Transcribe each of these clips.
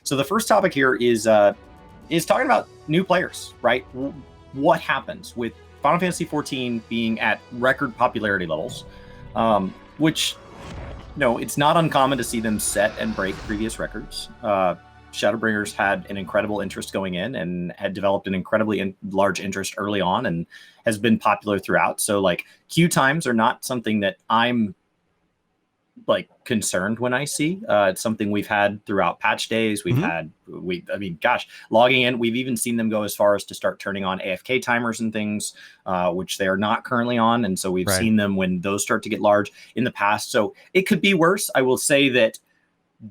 So the first topic here is talking about new players, right? What happens with Final Fantasy XIV being at record popularity levels, which, it's not uncommon to see them set and break previous records. Shadowbringers had an incredible interest going in and had developed an incredibly large interest early on and has been popular throughout. So like queue times are not something that I'm like concerned when I see. It's something we've had throughout patch days. We've had, logging in. We've even seen them go as far as to start turning on AFK timers and things, which they are not currently on. And so we've seen them when those start to get large in the past. So it could be worse. I will say that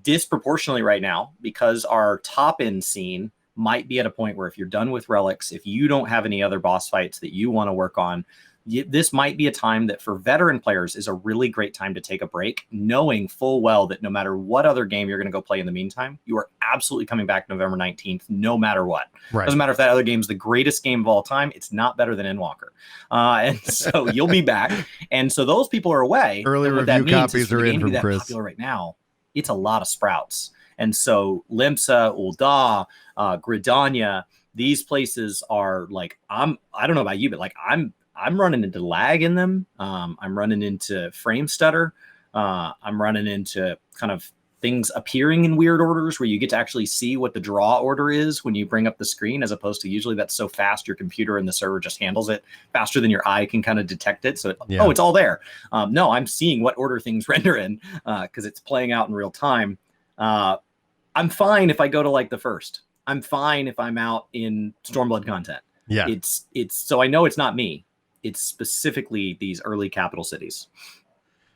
disproportionately right now, because our top end scene might be at a point where if you're done with relics, if you don't have any other boss fights that you want to work on, this might be a time that for veteran players is a really great time to take a break, knowing full well that no matter what other game you're going to go play in the meantime, you are absolutely coming back November 19th, no matter what. Doesn't matter if that other game's the greatest game of all time. It's not better than Endwalker. And so you'll be back. And so those people are away. Early review copies are in from Chris. Popular right now, it's a lot of sprouts. And so Limsa, Ul'dah, Gridania, these places are like, I don't know about you, but like I'm running into lag in them. I'm running into frame stutter. I'm running into kind of things appearing in weird orders where you get to actually see what the draw order is when you bring up the screen, as opposed to usually that's so fast your computer and the server just handles it faster than your eye can kind of detect it. So, it's all there. No, I'm seeing what order things render in because it's playing out in real time. I'm fine if I go to like the first. I'm fine if I'm out in Stormblood content. Yeah, it's so I know it's not me. It's specifically these early capital cities.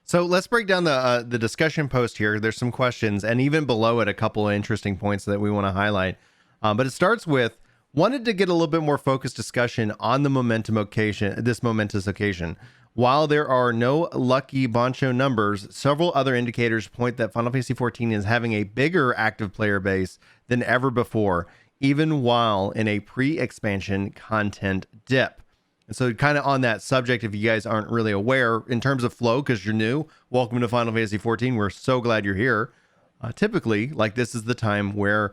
So let's break down the discussion post here. There's some questions, and even below it, a couple of interesting points that we want to highlight. But it starts with, wanted to get a little bit more focused discussion on the this momentous occasion. While there are no lucky Boncho numbers, several other indicators point that Final Fantasy XIV is having a bigger active player base than ever before, even while in a pre-expansion content dip. And so kind of on that subject, if you guys aren't really aware, in terms of flow, because you're new, welcome to Final Fantasy XIV. We're so glad you're here. Typically, like this is the time where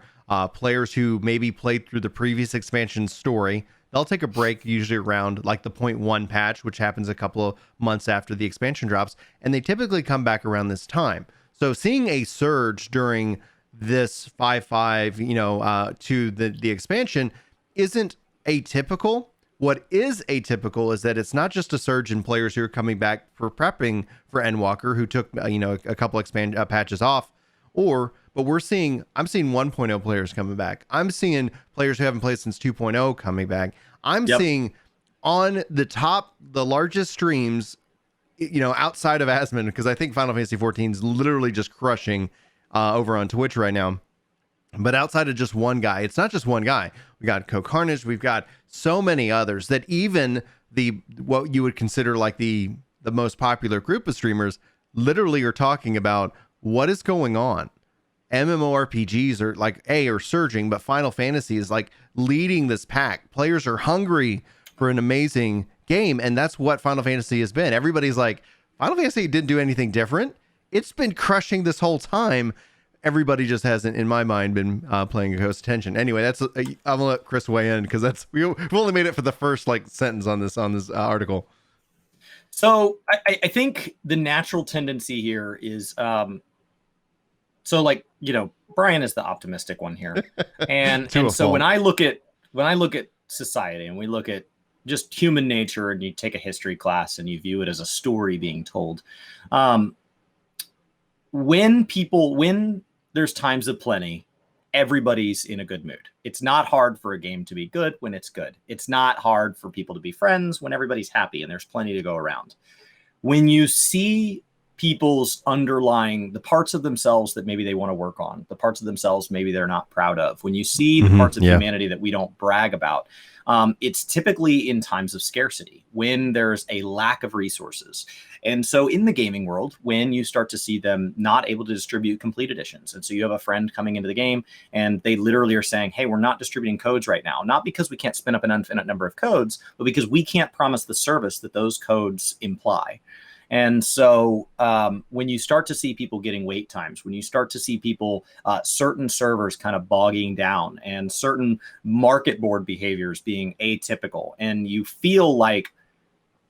players who maybe played through the previous expansion story, they'll take a break usually around like the 0.1 patch, which happens a couple of months after the expansion drops. And they typically come back around this time. So seeing a surge during this 5.5, to the expansion isn't atypical. What is atypical is that it's not just a surge in players who are coming back for prepping for Endwalker, who took a couple patches off, but I'm seeing 1.0 players coming back. I'm seeing players who haven't played since 2.0 coming back. I'm seeing on the largest streams, outside of Asmon, because I think Final Fantasy XIV is literally just crushing over on Twitch right now. But outside of just one guy, it's not just one guy. We got Co-Carnage. We've got so many others that even what you would consider like the most popular group of streamers literally are talking about what is going on. MMORPGs are surging, but Final Fantasy is like leading this pack. Players are hungry for an amazing game, and that's what Final Fantasy has been. Everybody's like, Final Fantasy didn't do anything different. It's been crushing this whole time. Everybody just hasn't, in my mind, been playing a close attention. Anyway, I'm gonna let Chris weigh in because we've only made it for the first sentence on this article. So I think the natural tendency here is, Brian is the optimistic one here, and so when I look at society and we look at just human nature, and you take a history class and you view it as a story being told, when there's times of plenty, everybody's in a good mood. It's not hard for a game to be good when it's good. It's not hard for people to be friends when everybody's happy and there's plenty to go around. When you see people's underlying, the parts of themselves that maybe they want to work on, the parts of themselves maybe they're not proud of, when you see the parts of humanity that we don't brag about, it's typically in times of scarcity, when there's a lack of resources. And so in the gaming world, when you start to see them not able to distribute complete editions, and so you have a friend coming into the game and they literally are saying, hey, we're not distributing codes right now, not because we can't spin up an infinite number of codes, but because we can't promise the service that those codes imply. And so when you start to see people getting wait times, when you start to see people, certain servers kind of bogging down and certain market board behaviors being atypical, and you feel like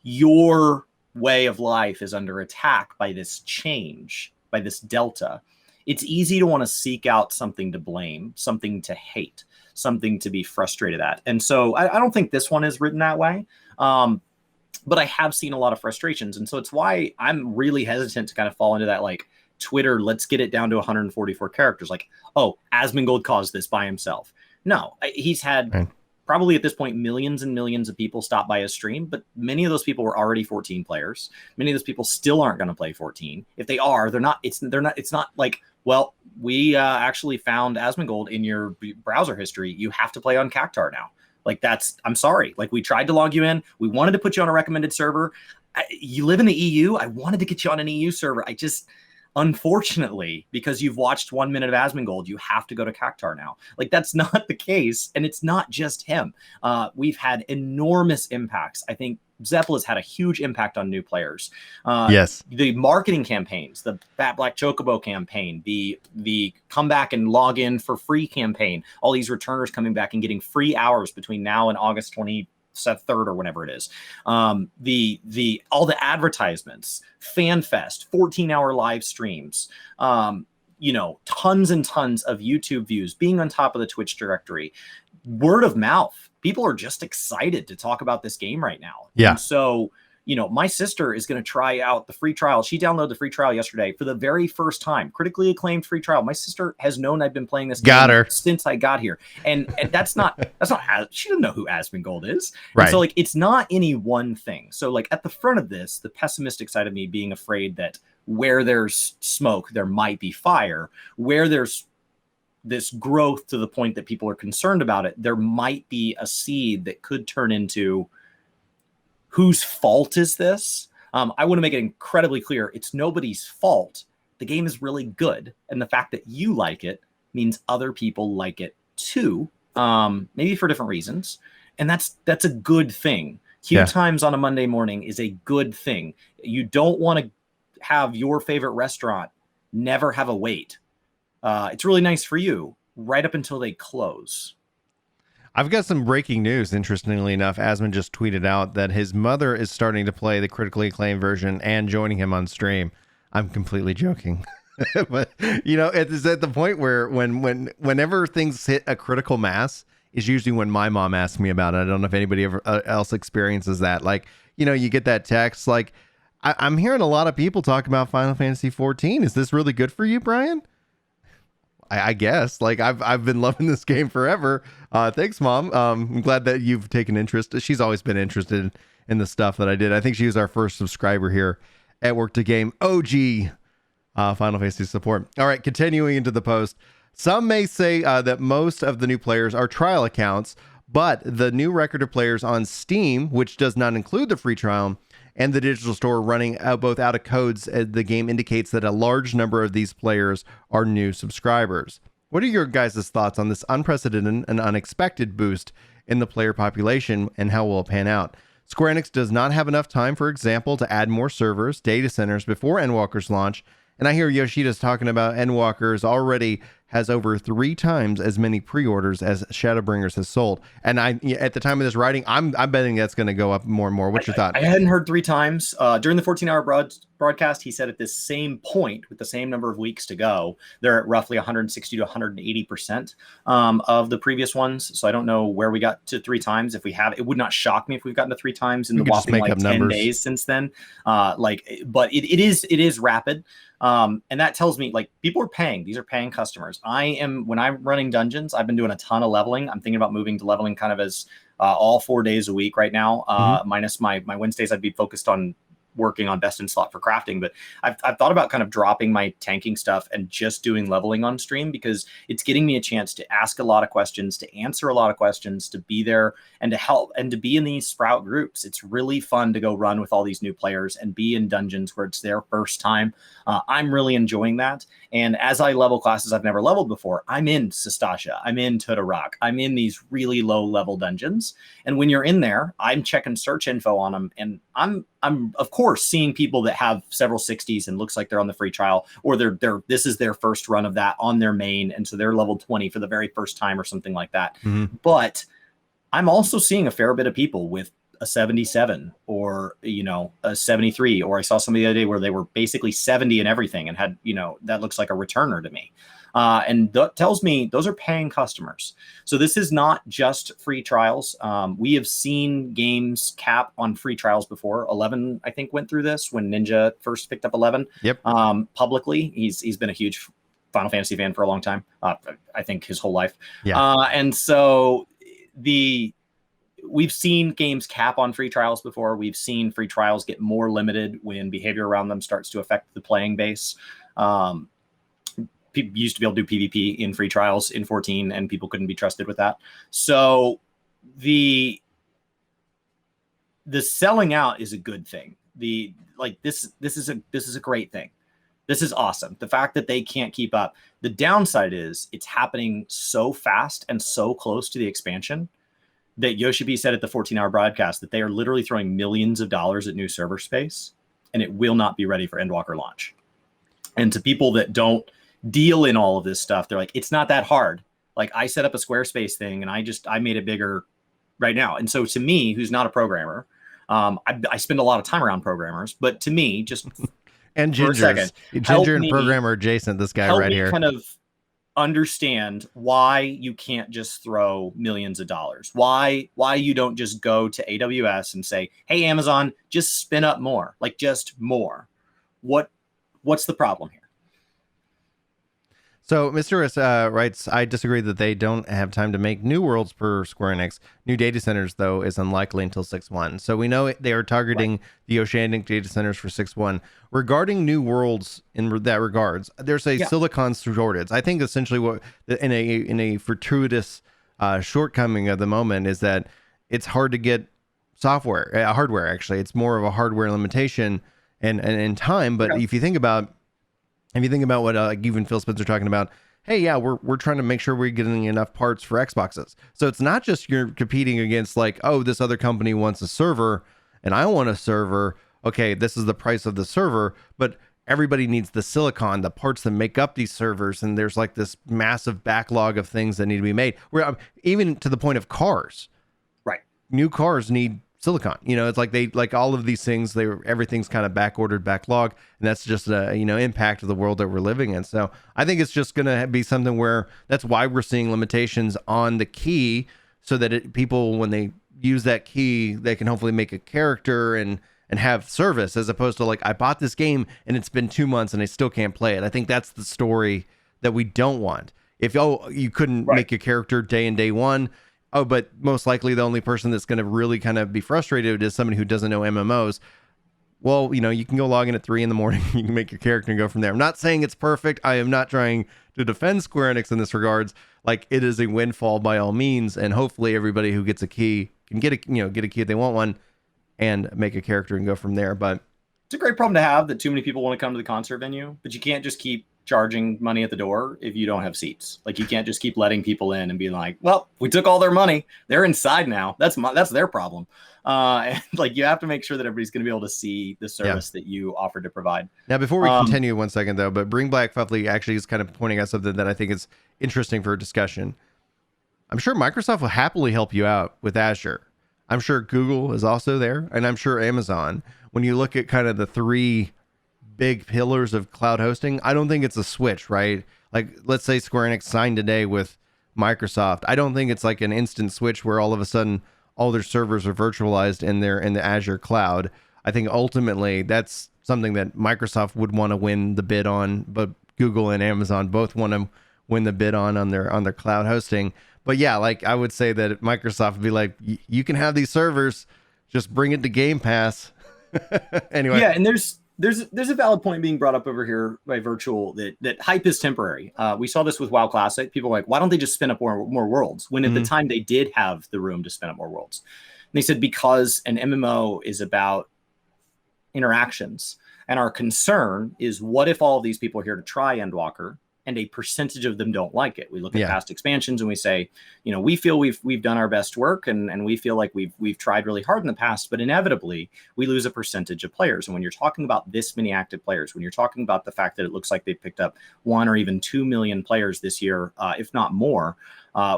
your way of life is under attack by this change, by this delta, it's easy to want to seek out something to blame, something to hate, something to be frustrated at. And so I don't think this one is written that way. But I have seen a lot of frustrations. And so it's why I'm really hesitant to kind of fall into that, like, Twitter, let's get it down to 144 characters. Like, oh, Asmongold caused this by himself. No, he's had probably at this point millions and millions of people stop by his stream, but many of those people were already 14 players. Many of those people still aren't going to play 14. If they are, it's not like, well, we actually found Asmongold in your browser history. You have to play on Cactar now. Like, I'm sorry. Like, we tried to log you in. We wanted to put you on a recommended server. You live in the EU. I wanted to get you on an EU server. Unfortunately, because you've watched 1 minute of Asmongold, you have to go to Cactar now. Like, that's not the case. And it's not just him. We've had enormous impacts. I think Zeppel has had a huge impact on new players. Yes. The marketing campaigns, the Fat Black Chocobo campaign, the come back and log in for free campaign, all these returners coming back and getting free hours between now and August 23rd or whenever it is. All the advertisements, FanFest, 14-hour live streams, tons and tons of YouTube views, being on top of the Twitch directory, word of mouth. People are just excited to talk about this game right now. Yeah. And so, my sister is going to try out the free trial. She downloaded the free trial yesterday for the very first time. Critically acclaimed free trial. My sister has known I've been playing this game since I got here. And that's not she doesn't know who Asmongold is. Right. And so, like, it's not any one thing. So, like, at the front of this, the pessimistic side of me being afraid that where there's smoke, there might be fire. Where there's this growth to the point that people are concerned about it, there might be a seed that could turn into, whose fault is this? I want to make it incredibly clear. It's nobody's fault. The game is really good. And the fact that you like it means other people like it too, maybe for different reasons. And that's a good thing. Queue times on a Monday morning is a good thing. You don't want to have your favorite restaurant never have a wait. It's really nice for you right up until they close. I've got some breaking news. Interestingly enough, Asmon just tweeted out that his mother is starting to play the critically acclaimed version and joining him on stream. I'm completely joking. But, it's at the point where whenever things hit a critical mass is usually when my mom asks me about it. I don't know if anybody else experiences that. Like, you get that text like, I'm hearing a lot of people talk about Final Fantasy XIV. Is this really good for you, Brian? I guess. Like, I've been loving this game forever. Thanks, Mom. I'm glad that you've taken interest. She's always been interested in the stuff that I did. I think she was our first subscriber here at Work to Game. OG Final Fantasy support. All right, continuing into the post. Some may say that most of the new players are trial accounts, but the new record of players on Steam, which does not include the free trial, and the digital store running both out of codes, the game indicates that a large number of these players are new subscribers. What are your guys' thoughts on this unprecedented and unexpected boost in the player population, and how will it pan out? Square Enix does not have enough time, for example, to add more servers, data centers before Endwalker's launch, and I hear Yoshida's talking about Endwalker's already has over 3 times as many pre-orders as Shadowbringers has sold. And at the time of this writing, I'm betting that's going to go up more and more. What's your thought? I hadn't heard 3 times. During the 14-hour broadcast, he said at this same point, with the same number of weeks to go, they're at roughly 160 to 180% of the previous ones. So I don't know where we got to 3 times. If we have, it would not shock me if we've gotten to 3 times in the whopping like 10 numbers. Days since then. But it is rapid. And that tells me, like, people are paying. These are paying customers. When I'm running dungeons, I've been doing a ton of leveling. I'm thinking about moving to leveling kind of as all 4 days a week right now, minus my Wednesdays. I'd be focused on working on best in slot for crafting, but I've thought about kind of dropping my tanking stuff and just doing leveling on stream, because it's getting me a chance to ask a lot of questions, to answer a lot of questions, to be there and to help and to be in these Sprout groups. It's really fun to go run with all these new players and be in dungeons where it's their first time. I'm really enjoying that. And as I level classes I've never leveled before, I'm in Sestasha, I'm in Todorok, I'm in these really low level dungeons. And when you're in there, I'm checking search info on them, and I'm I'm of course seeing people that have several 60s and looks like they're on the free trial, or this is their first run of that on their main, and so they're level 20 for the very first time or something like that. Mm-hmm. But I'm also seeing a fair bit of people with a 77 or, you know, a 73, or I saw somebody the other day where they were basically 70 and everything and had, you know, that looks like a returner to me. And that tells me those are paying customers. So this is not just free trials. We have seen games cap on free trials before. 11, I think, went through this when Ninja first picked up 11. Yep. Publicly. He's been a huge Final Fantasy fan for a long time. I think his whole life. Yeah. And so we've seen games cap on free trials before. We've seen free trials get more limited when behavior around them starts to affect the playing base. People used to be able to do PvP in free trials in 14, and people couldn't be trusted with that. So the selling out is a good thing. This is a great thing. This is awesome. The fact that they can't keep up. The downside is it's happening so fast and so close to the expansion that Yoshi said at the 14-hour broadcast that they are literally throwing millions of dollars at new server space, and it will not be ready for Endwalker launch. And to people that don't deal in all of this stuff, they're like, it's not that hard. Like, I set up a Squarespace thing and I made it bigger right now. And so to me, who's not a programmer, I spend a lot of time around programmers, but to me, just and for a second, Ginger and programmer adjacent, this guy right here. Kind of understand why you can't just throw millions of dollars. Why you don't just go to AWS and say, hey, Amazon, just spin up more, like just more. What's the problem here? So Mr. S writes, I disagree that they don't have time to make new worlds per Square Enix. New data centers, though, is unlikely until 6.1. So we know they are targeting the oceanic data centers for 6.1. Regarding new worlds in that regards, there's a silicon shortage. I think essentially what in a fortuitous shortcoming of the moment is that it's hard to get hardware, actually. It's more of a hardware limitation and time. But if you think about what even Phil Spencer talking about, hey, yeah, we're trying to make sure we're getting enough parts for Xboxes. So it's not just you're competing against like, oh, this other company wants a server and I want a server. Okay, this is the price of the server, but everybody needs the silicon, the parts that make up these servers. And there's like this massive backlog of things that need to be made. Where even to the point of cars, right? New cars need silicon. You know, it's like they like all of these things. Everything's kind of backordered, backlog, and that's just a impact of the world that we're living in. So I think it's just going to be something where that's why we're seeing limitations on the key, so that people when they use that key, they can hopefully make a character and have service, as opposed to like, I bought this game and it's been 2 months and I still can't play it. I think that's the story that we don't want. If you couldn't make your character day in day one. Oh, but most likely the only person that's going to really kind of be frustrated is somebody who doesn't know MMOs. Well, you can go log in at 3 a.m. You can make your character and go from there. I'm not saying it's perfect. I am not trying to defend Square Enix in this regards. Like, it is a windfall by all means, and hopefully everybody who gets a key can get a key if they want one and make a character and go from there. But it's a great problem to have that too many people want to come to the concert venue, but you can't just keep charging money at the door if you don't have seats. Like, you can't just keep letting people in and be like, well, we took all their money, they're inside now, that's their problem. And like, you have to make sure that everybody's going to be able to see the service that you offered to provide. Now, before we continue, 1 second though, but Bring Black Fuffly actually is kind of pointing out something that I think is interesting for a discussion. I'm sure Microsoft will happily help you out with Azure. I'm sure Google is also there, and I'm sure Amazon. When you look at kind of the three big pillars of cloud hosting, I don't think it's a switch, right? Like, let's say Square Enix signed today with Microsoft. I don't think it's like an instant switch where all of a sudden all their servers are virtualized in the Azure cloud. I think ultimately that's something that Microsoft would want to win the bid on, but Google and Amazon both want to win the bid on their cloud hosting. But yeah, like, I would say that Microsoft would be like, you can have these servers, just bring it to Game Pass. Anyway. Yeah, and there's a valid point being brought up over here by Virtual that hype is temporary. We saw this with WoW Classic. People were like, why don't they just spin up more worlds? When at the time they did have the room to spin up more worlds. And they said, because an MMO is about interactions. And our concern is, what if all of these people are here to try Endwalker and a percentage of them don't like it. We look at past expansions and we say, we feel we've done our best work, and we feel like we've tried really hard in the past, but inevitably we lose a percentage of players. And when you're talking about this many active players, when you're talking about the fact that it looks like they picked up 1 or even 2 million players this year, if not more,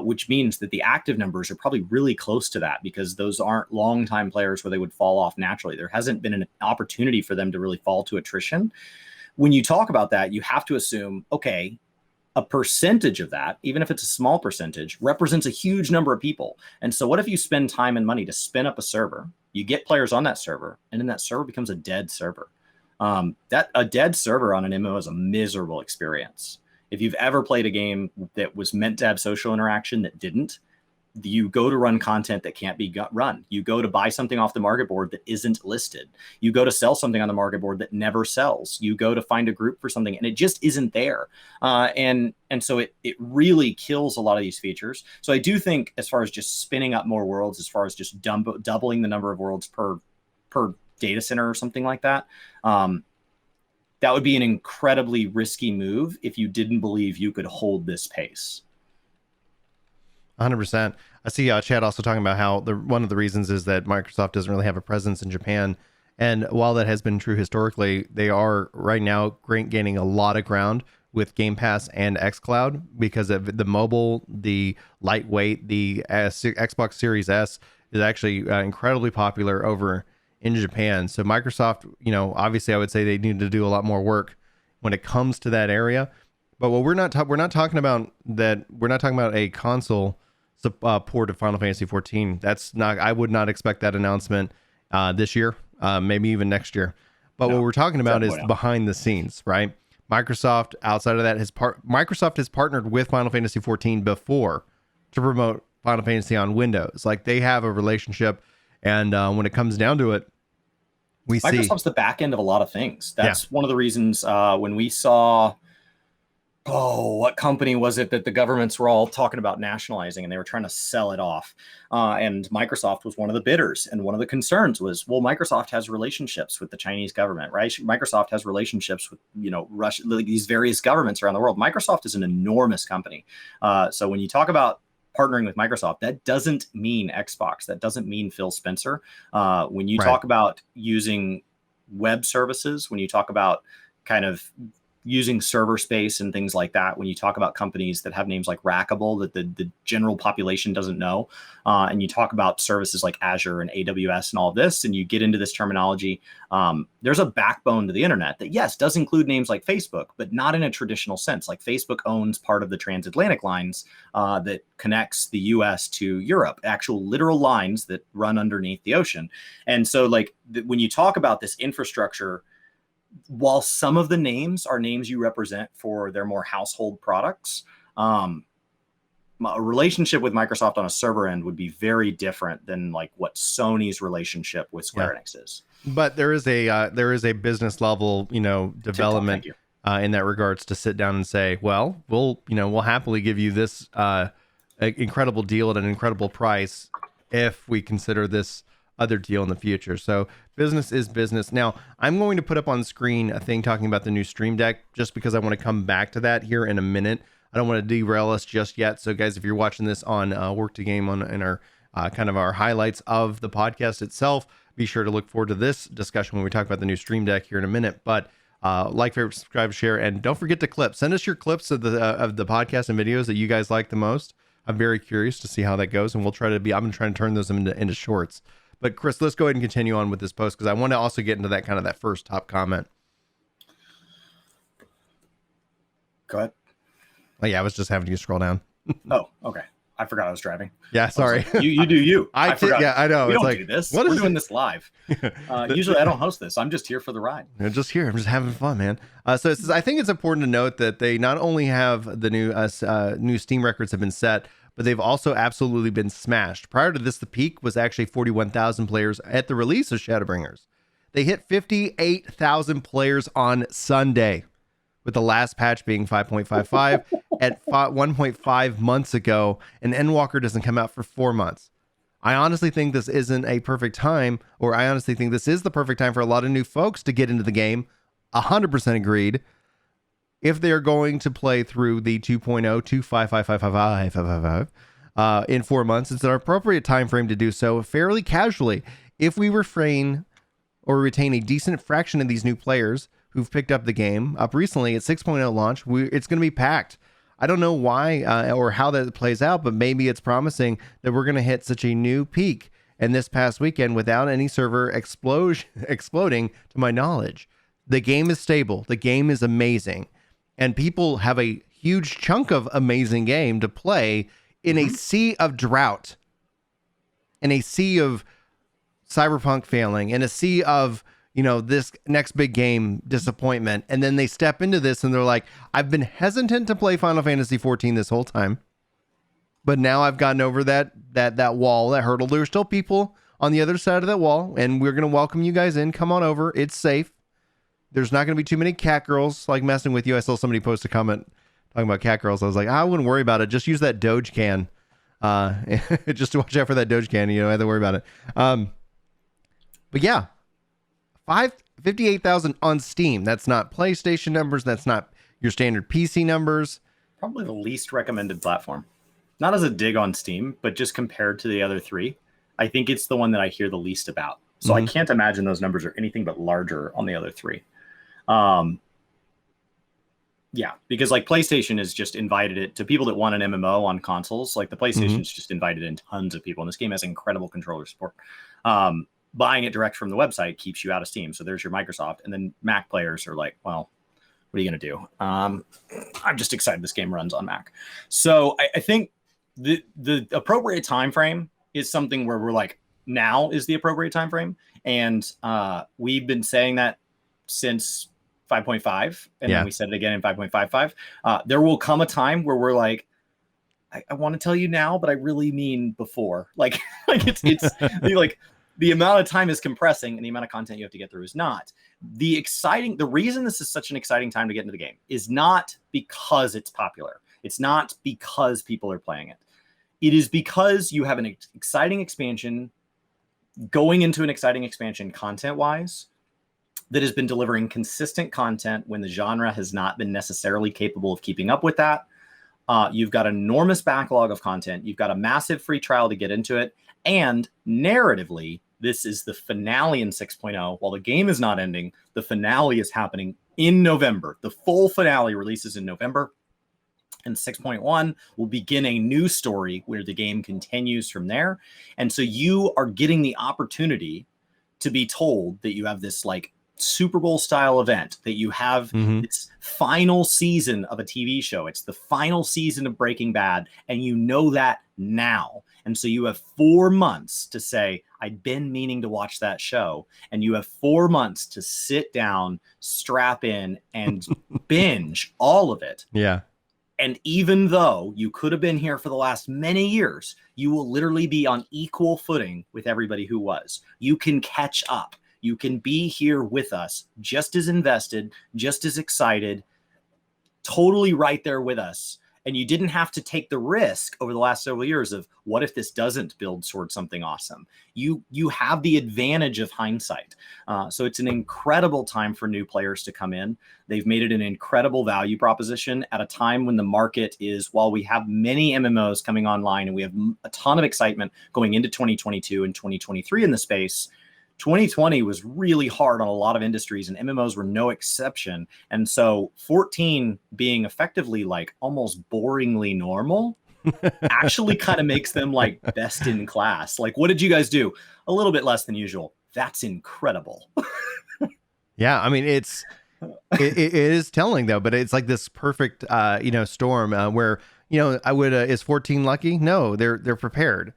which means that the active numbers are probably really close to that, because those aren't long-time players where they would fall off naturally. There hasn't been an opportunity for them to really fall to attrition. When you talk about that, you have to assume, okay, a percentage of that, even if it's a small percentage, represents a huge number of people. And so what if you spend time and money to spin up a server, you get players on that server, and then that server becomes a dead server? That a dead server on an MMO is a miserable experience. If you've ever played a game that was meant to have social interaction that didn't, you go to run content that can't be run. You go to buy something off the market board that isn't listed. You go to sell something on the market board that never sells. You go to find a group for something and it just isn't there. And so it really kills a lot of these features. So I do think, as far as just spinning up more worlds, as far as just doubling the number of worlds per data center or something like that, that would be an incredibly risky move if you didn't believe you could hold this pace. 100%. I see Chad also talking about how one of the reasons is that Microsoft doesn't really have a presence in Japan. And while that has been true historically, they are right now gaining a lot of ground with Game Pass and xCloud because of the mobile, the lightweight, the Xbox Series S is actually incredibly popular over in Japan. So Microsoft, obviously I would say they need to do a lot more work when it comes to that area. But what we're not talking about a console port of Final Fantasy XIV. That's not. I would not expect that announcement this year, maybe even next year. But what we're talking about is behind the scenes, right? Microsoft, outside of that, Microsoft has partnered with Final Fantasy XIV before to promote Final Fantasy on Windows. Like, they have a relationship, and when it comes down to it, Microsoft's the back end of a lot of things. That's one of the reasons when we saw. What company was it that the governments were all talking about nationalizing, and they were trying to sell it off? And Microsoft was one of the bidders. And one of the concerns was, well, Microsoft has relationships with the Chinese government, right? Microsoft has relationships with, Russia, these various governments around the world. Microsoft is an enormous company. So when you talk about partnering with Microsoft, that doesn't mean Xbox. That doesn't mean Phil Spencer. When you talk about using web services, when you talk about kind of using server space and things like that, when you talk about companies that have names like Rackable that the general population doesn't know, and you talk about services like Azure and AWS and all of this, and you get into this terminology, there's a backbone to the internet that, yes, does include names like Facebook, but not in a traditional sense. Like, Facebook owns part of the transatlantic lines that connects the US to Europe, actual literal lines that run underneath the ocean. And so, like, when you talk about this infrastructure, while some of the names are names you represent for their more household products, a relationship with Microsoft on a server end would be very different than like what Sony's relationship with Square Enix is. But there is a business level, development in that regards to sit down and say, well, we'll happily give you this incredible deal at an incredible price if we consider this other deal in the future. So business is business. Now, I'm going to put up on screen a thing talking about the new Stream Deck, just because I want to come back to that here in a minute. I don't want to derail us just yet. So guys, if you're watching this on Work to Game in our kind of our highlights of the podcast itself, be sure to look forward to this discussion when we talk about the new Stream Deck here in a minute. But like, favorite, subscribe, share, and don't forget to clip. Send us your clips of the podcast and videos that you guys like the most. I'm very curious to see how that goes, and I'm going to try to turn those into shorts. But Chris, let's go ahead and continue on with this post, because I want to also get into that first top comment. Go ahead. Oh, yeah, I was just having you scroll down. Oh, okay. I forgot I was driving. Yeah, sorry. Like, you do you. I forgot. Yeah, I know. We don't do this. We're doing this live. Usually I don't host this. I'm just here for the ride. I'm just here. I'm just having fun, man. So it says, I think it's important to note that they not only have the new Steam records have been set, but they've also absolutely been smashed. Prior to this, the peak was actually 41,000 players at the release of Shadowbringers. They hit 58,000 players on Sunday, with the last patch being 5.55 at 1.5 months ago, and Endwalker doesn't come out for 4 months. I honestly think this isn't a perfect time, or I honestly think this is the perfect time for a lot of new folks to get into the game. 100% agreed. if they're going to play through the 2.0 in 4 months, it's an appropriate time frame to do so fairly casually. If we refrain or retain a decent fraction of these new players who've picked up the game up recently at 6.0 launch, it's going to be packed. I don't know why or how that plays out, but maybe it's promising that we're going to hit such a new peak in this past weekend without any server exploding, to my knowledge. The game is stable. The game is amazing. And people have a huge chunk of amazing game to play in a sea of drought, in a sea of Cyberpunk failing, in a sea of, this next big game disappointment. And then they step into this and they're like, I've been hesitant to play Final Fantasy XIV this whole time, but now I've gotten over that wall, that hurdle. There's still people on the other side of that wall, and we're going to welcome you guys in. Come on over. It's safe. There's not going to be too many cat girls like messing with you. I saw somebody post a comment talking about cat girls. I was like, I wouldn't worry about it. Just use that Doge can. Just to watch out for that Doge can. You don't have to worry about it. But yeah, 58,000 on Steam. That's not PlayStation numbers. That's not your standard PC numbers. Probably the least recommended platform. Not as a dig on Steam, but just compared to the other three, I think it's the one that I hear the least about. So I can't imagine those numbers are anything but larger on the other three. Yeah, because like PlayStation has just invited it to people that want an MMO on consoles. Like the PlayStation's just invited in tons of people, and this game has incredible controller support. Buying it direct from the website keeps you out of Steam. So there's your Microsoft, and then Mac players are like, well, what are you going to do? I'm just excited this game runs on Mac. So I think the appropriate time frame is something where we're like, now is the appropriate time frame, and we've been saying that since 5.5, and then we said it again in 5.55. There will come a time where we're like, I want to tell you now, but I really mean before. Like it's like the amount of time is compressing, and the amount of content you have to get through is not. The reason this is such an exciting time to get into the game is not because it's popular. It's not because people are playing it. It is because you have an exciting expansion going into an exciting expansion content-wise that has been delivering consistent content when the genre has not been necessarily capable of keeping up with that. You've got an enormous backlog of content. You've got a massive free trial to get into it. And narratively, this is the finale in 6.0. While the game is not ending, the finale is happening in November. The full finale releases in November. And 6.1 will begin a new story where the game continues from there. And so you are getting the opportunity to be told that you have this like Super Bowl style event, that you have its final season of a TV show. It's the final season of Breaking Bad, and you know that now. And so you have 4 months to say, I've been meaning to watch that show. And you have 4 months to sit down, strap in, and binge all of it. Yeah. And even though you could have been here for the last many years, you will literally be on equal footing with everybody who was. You can catch up. You can be here with us, just as invested, just as excited, totally right there with us. And you didn't have to take the risk over the last several years of what if this doesn't build towards something awesome. You have the advantage of hindsight. So it's an incredible time for new players to come in. They've made it an incredible value proposition at a time when the market is, while we have many MMOs coming online and we have a ton of excitement going into 2022 and 2023 in the space, 2020 was really hard on a lot of industries, and MMOs were no exception. And so 14 being effectively like almost boringly normal actually kind of makes them like best in class. Like, what did you guys do? A little bit less than usual. That's incredible. Yeah, I mean, it is telling though, but it's like this perfect storm where is 14 lucky? No, they're prepared.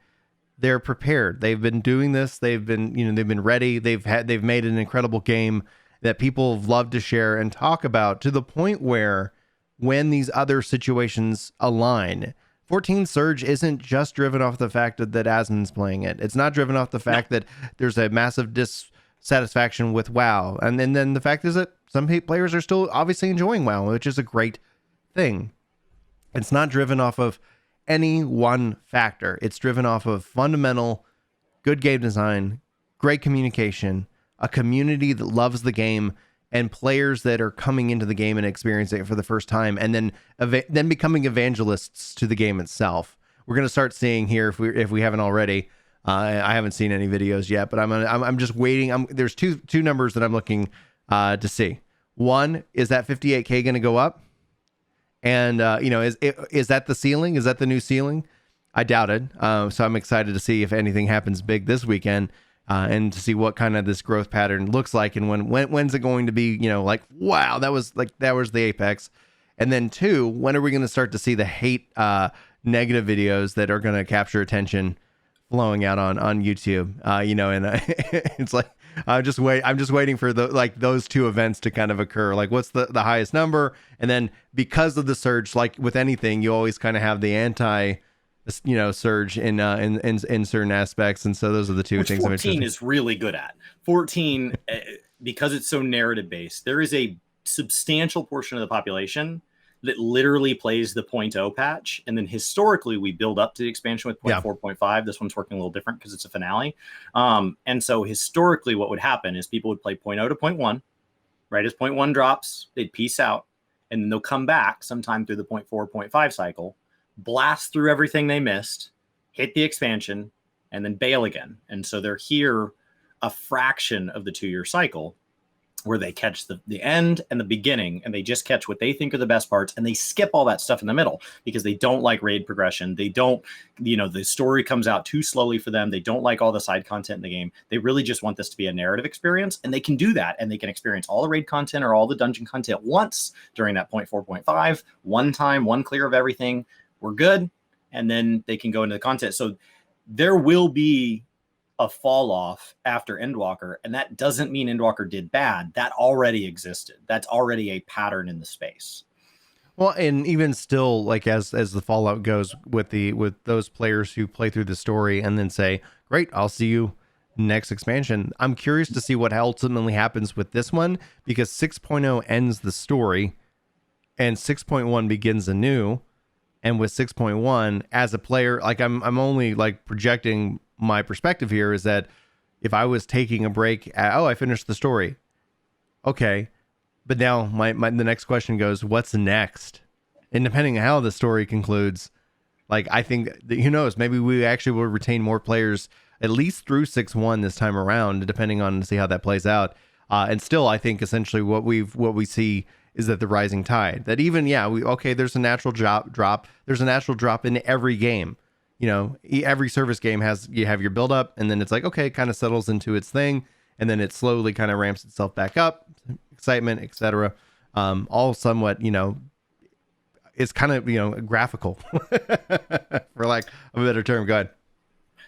They're prepared. They've been doing this. They've been ready. They've made an incredible game that people have loved to share and talk about, to the point where when these other situations align, 14 Surge isn't just driven off the fact that Asmon's playing it. It's not driven off the fact that there's a massive dissatisfaction with WoW. And then the fact is that some players are still obviously enjoying WoW, which is a great thing. It's not driven off of any one factor. It's driven off of fundamental good game design, great communication, a community that loves the game, and players that are coming into the game and experiencing it for the first time, and then becoming evangelists to the game itself. We're going to start seeing here, if we haven't already. I haven't seen any videos yet, but I'm just waiting. There's two numbers that I'm looking to see. One is that 58K going to go up, and is that the ceiling? Is that the new ceiling? I doubt it. So I'm excited to see if anything happens big this weekend. And to see what kind of this growth pattern looks like, and when's it going to be, like, wow, that was the apex. And then 2, when are we going to start to see the hate negative videos that are going to capture attention flowing out on YouTube? And it's like I'm just waiting for those 2 events to kind of occur. Like, what's the highest number? And then, because of the surge, like with anything, you always kind of have the anti surge in certain aspects, and so those are the 2 things. 14 is really good at 14 because it's so narrative based. There is a substantial portion of the population that literally plays the 0.0 patch, and then historically we build up to the expansion with 0.4.5. This one's working a little different because it's a finale, and so historically what would happen is people would play 0.0 to 0.1. Right as 0.1 drops, they'd peace out, and then they'll come back sometime through the 0.4, 0.5 cycle, blast through everything they missed, hit the expansion, and then bail again. And so they're here a fraction of the 2-year cycle, where they catch the end and the beginning, and they just catch what they think are the best parts, and they skip all that stuff in the middle because they don't like raid progression. They don't, the story comes out too slowly for them. They don't like all the side content in the game. They really just want this to be a narrative experience, and they can do that, and they can experience all the raid content or all the dungeon content once during that 0.4, 0.5, one time, one clear of everything. We're good, and then they can go into the content. So there will be a fall off after Endwalker, and that doesn't mean Endwalker did bad. That already existed. That's already a pattern in the space. Well, and even still, like as the fallout goes with those players who play through the story and then say, "Great, I'll see you next expansion." I'm curious to see what ultimately happens with this one, because 6.0 ends the story, and 6.1 begins anew. And with 6.1, as a player, like I'm only like projecting my perspective here, is that if I was taking a break, I finished the story. Okay. But now the next question goes, what's next? And depending on how the story concludes, like, I think, who knows, maybe we actually will retain more players at least through 6.1 this time around, depending on see how that plays out. And still, I think essentially what we see is that the rising tide, that even, there's a natural drop. There's a natural drop in every game. Every service game you have your build up, and then it's like, okay, it kind of settles into its thing, and then it slowly kind of ramps itself back up, excitement, etc. All somewhat, it's kind of, graphical, for lack of a better term. Go ahead.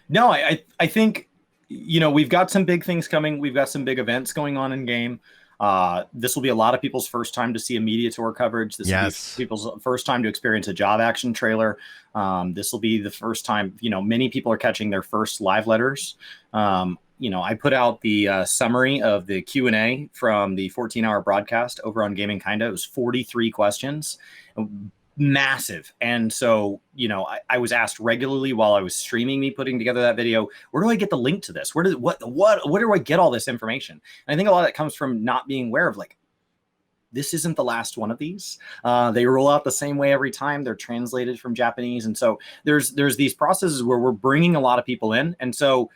No, I think, we've got some big things coming. We've got some big events going on in game. This will be a lot of people's first time to see a media tour coverage. This will be people's first time to experience a job action trailer. This will be the first time, many people are catching their first live letters. I put out the summary of the Q&A from the 14-hour broadcast over on Gaming Kinda. It was 43 questions. Massive. And so, I was asked regularly while I was streaming me putting together that video, where do I get the link to this? Where do I get all this information? And I think a lot of that comes from not being aware of, like, this isn't the last one of these. They roll out the same way every time. They're translated from Japanese. And so there's these processes where we're bringing a lot of people in. And so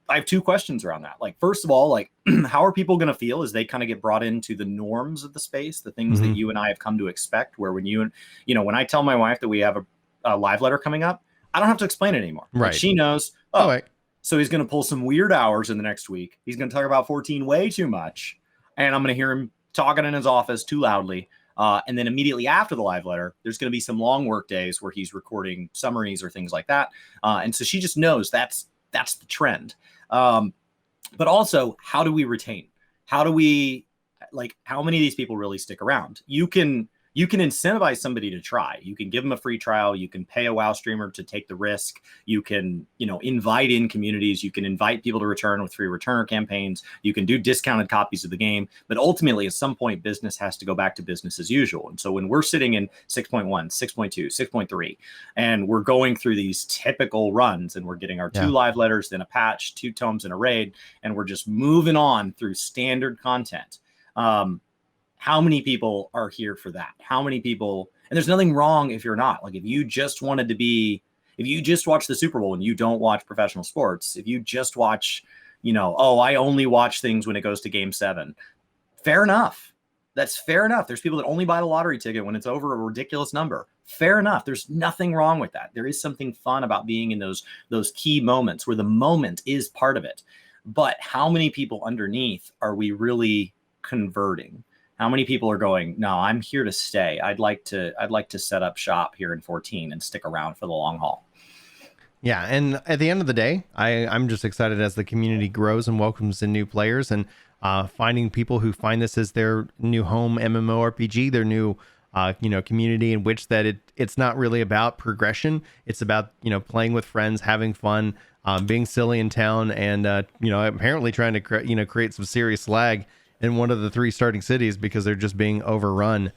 I have 2 questions around that. Like, first of all, like, how are people going to feel as they kind of get brought into the norms of the space, the things that you and I have come to expect, where when when I tell my wife that we have a live letter coming up, I don't have to explain it anymore. Right. Like, she knows, so he's going to pull some weird hours in the next week. He's going to talk about 14 way too much, and I'm going to hear him talking in his office too loudly. And then immediately after the live letter, there's going to be some long work days where he's recording summaries or things like that. And so she just knows that's the trend. But also, how do we retain? How do we, like, how many of these people really stick around? You can incentivize somebody to try. You can give them a free trial. You can pay a WoW streamer to take the risk. You can, invite in communities. You can invite people to return with free returner campaigns. You can do discounted copies of the game. But ultimately, at some point, business has to go back to business as usual. And so when we're sitting in 6.1, 6.2, 6.3, and we're going through these typical runs, and we're getting our 2 live letters, then a patch, 2 tomes, and a raid, and we're just moving on through standard content. How many people are here for that? How many people? And there's nothing wrong if you're not. Like if you just wanted to be, if you just watch the Super Bowl and you don't watch professional sports, if you just watch, oh, I only watch things when it goes to game 7. Fair enough. That's fair enough. There's people that only buy the lottery ticket when it's over a ridiculous number. Fair enough. There's nothing wrong with that. There is something fun about being in those key moments where the moment is part of it. But how many people underneath are we really converting? How many people are going, no, I'm here to stay. I'd like to set up shop here in 14 and stick around for the long haul. Yeah, and at the end of the day, I'm just excited as the community grows and welcomes in new players, and finding people who find this as their new home MMORPG, their new community in which that it's not really about progression. It's about playing with friends, having fun, being silly in town, and apparently trying to create some serious lag in one of the 3 starting cities because they're just being overrun.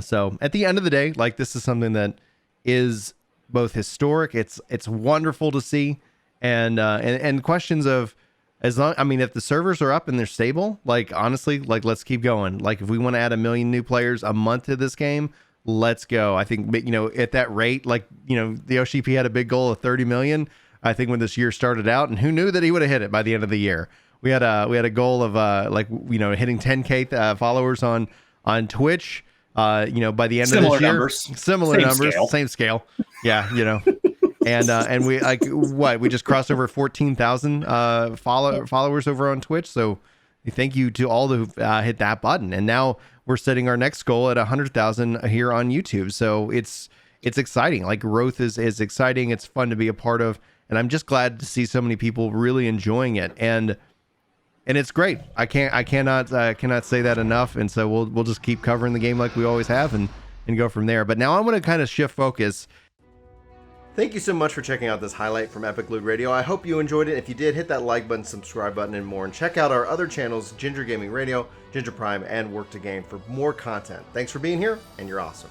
So at the end of the day, like, this is something that is both historic. It's wonderful to see, and questions of, as long, I mean, if the servers are up and they're stable, like, honestly, like, let's keep going. Like, if we want to add 1 million new players a month to this game, let's go. I think, at that rate, like, the OCP had a big goal of 30 million, I think, when this year started out, and who knew that he would have hit it by the end of the year. We had a goal of hitting 10K followers on Twitch, by the end of this year. Similar numbers, same scale. Yeah, and we just crossed over 14,000 followers over on Twitch. So thank you to all who hit that button. And now we're setting our next goal at 100,000 here on YouTube. So it's exciting. Like, growth is exciting. It's fun to be a part of, and I'm just glad to see so many people really enjoying it. And it's great. I cannot say that enough. And so we'll just keep covering the game like we always have and go from there. But now I'm going to kind of shift focus. Thank you so much for checking out this highlight from Epic Loot Radio. I hope you enjoyed it. If you did, hit that like button, subscribe button, and more. And check out our other channels, Ginger Gaming Radio, Ginger Prime, and Work to Game, for more content. Thanks for being here, and you're awesome.